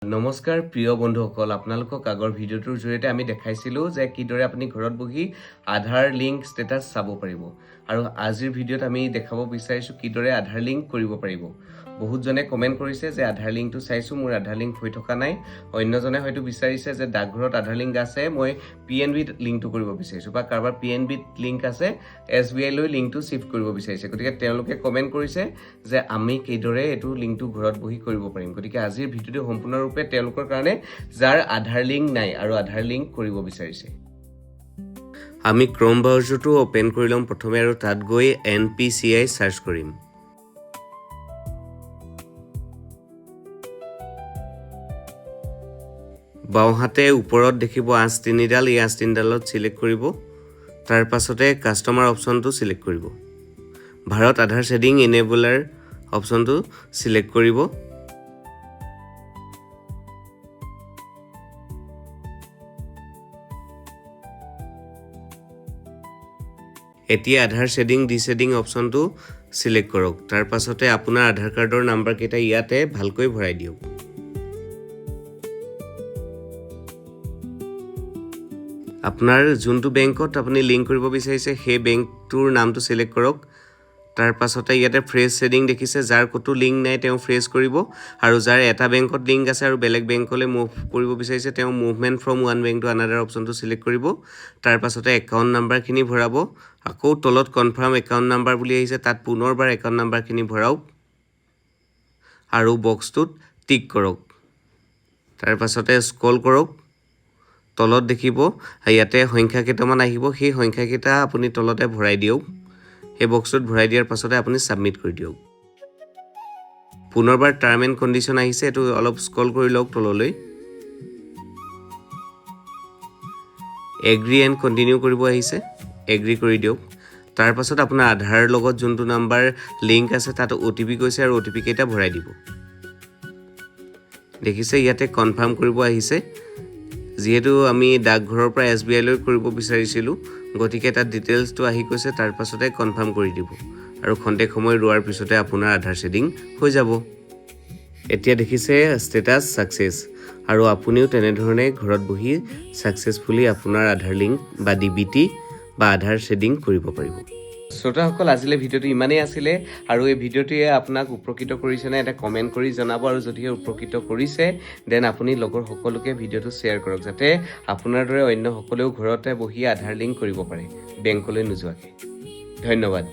নমস্কাৰ প্ৰিয় বন্ধুসকল আপোনালোকক আগৰ ভিডিঅ'টোৰ জৰিয়তে আমি দেখাইছিলোঁ যে কিদৰে আপুনি ঘৰত বহি আধাৰ লিংক ষ্টেটাছ চাব পাৰিব আৰু আজিৰ ভিডিঅ'ত আমি দেখাব বিচাৰিছোঁ কিদৰে আধাৰ লিংক কৰিব পাৰিব বহুতজনে কমেন্ট কৰিছে যে আধাৰ লিংকটো চাইছোঁ মোৰ আধাৰ লিংক হৈ থকা নাই অন্যজনে হয়তো বিচাৰিছে যে ডাকঘৰত আধাৰ লিংক আছে মই পিএনবি লিংকটো কৰিব বিচাৰিছোঁ বা কাৰোবাৰ পিএনবি লিংক আছে এছবিআই লৈ লিংকটো শিফট কৰিব বিচাৰিছে গতিকে তেওঁলোকে কমেন্ট কৰিছে যে আমি কিদৰে এটো লিংকটো ঘৰত বহি কৰিব পাৰিম গতিকে আজিৰ ভিডিঅ'টো সম্পূৰ্ণৰূপে তেওঁলোকৰ কাৰণে যাৰ আধাৰ লিংক নাই আৰু আধাৰ লিংক কৰিব বিচাৰিছে আমি ক্ৰোম ব্ৰাউজাৰটো ওপেন কৰি লম প্ৰথমে আৰু তাত গৈ এনপিচিআই সাৰ্চ কৰিম বাওঁহাতে ওপৰত দেখিব আঁচ তিনিডাল এই আঁচ তিনিডালত সিলেক্ট কৰিব তাৰ পাছতে কাস্টমাৰ অপচনটো সিলেক্ট কৰিব ভাৰত আধাৰ শেডিং এনেবলাৰ অপচনটো সিলেক্ট কৰিব এতিয়া আধাৰ শেডিং ডিশেডিং অপচনটো সিলেক্ট কৰক তাৰ পাছতে আপোনাৰ আধাৰ কাৰ্ডৰ নাম্বাৰ কেইটা ইয়াতে ভালকৈ ভৰাই দিয়ক আপোনাৰ যোনটো বেংকত আপুনি লিংক কৰিব বিচাৰিছে সেই বেংকটোৰ নামটো সিলেক্ট কৰক তাৰ পাছতে ইয়াতে ফ্ৰেজ শেডিং দেখিছে যাৰ কতো লিংক নাই তেওঁ ফ্ৰেজ কৰিব আৰু যাৰ এটা বেংকত লিংক আছে আৰু বেলেগ বেংকলৈ মুভ কৰিব বিচাৰিছে তেওঁ movement from one bank to another অপচনটো সিলেক্ট কৰিব তাৰ পাছতে একাউন্ট নাম্বাৰখিনি ভৰাব আকৌ তলত কনফাৰ্ম একাউন্ট নাম্বাৰ বুলি আহিছে তাত পুনৰবাৰ একাউন্ট নাম্বাৰখিনি ভৰাওক আৰু বক্সটোত টিক কৰক তাৰ পাছতে স্ক্ৰল কৰক তলত দেখিব ইয়াতে সংখ্যা কেইটামান আহিব সেই সংখ্যা কেইটা আপুনি তলতে ভৰাই দিয়ক এই বক্সত ভৰাই দিয়াৰ পাছতে আপুনি সাবমিট কৰি দিয়ক পুনৰবাৰ টাৰ্ম এণ্ড কণ্ডিশ্যন আহিছে এটো অলপ স্ক্ৰল কৰি লওক তললৈ এগ্ৰি এণ্ড কন্টিনিউ কৰিব আহিছে এগ্ৰি কৰি দিয়ক তাৰ পাছত আপোনাৰ আধাৰ লগত যোনটো নাম্বাৰ লিংক আছে তাত ওটিপি কৈছে আৰু ওটিপি কেইটা ভৰাই দিব দেখিছে ইয়াতে কনফাৰ্ম কৰিব আহিছে যেহেতু আমি ডাকঘৰৰ পৰা এছবিআই লৈ কৰিব বিচাৰিছিলো গতিকে তাত ডিটেইলছটো আহি কৈছে তাৰ পাছতে কনফাৰ্ম কৰি দিব আৰু খন্তেক সময় ৰোৱাৰ পিছতে আপোনাৰ আধাৰ শেডিং হৈ যাব এতিয়া দেখিছে ষ্টেটাছ সাকসেছ আৰু আপুনিও তেনে ধৰণে ঘৰত বহি সাকসেছফুলি আপোনাৰ আধাৰ লিংক বা ডিবিটি বা আধাৰ শেডিং কৰিব পাৰিব শ্ৰোতাসকল আজিলে ভিডিঅ'টো ইমানেই আছিলে আৰু এই ভিডিঅ'টোৱে আপোনাক উপকৃত কৰিছে নে এটা কমেন্ট কৰি জনাব আৰু যদি উপকৃত কৰিছে দেন আপুনি লগৰ সকলোকে ভিডিঅ'টো শ্বেয়াৰ কৰক যাতে আপোনাৰ দৰে অন্য সকলেও ঘৰতে বহি আধাৰ লিংক কৰিব পাৰে বেংকলৈ নোযোৱাকৈ ধন্যবাদ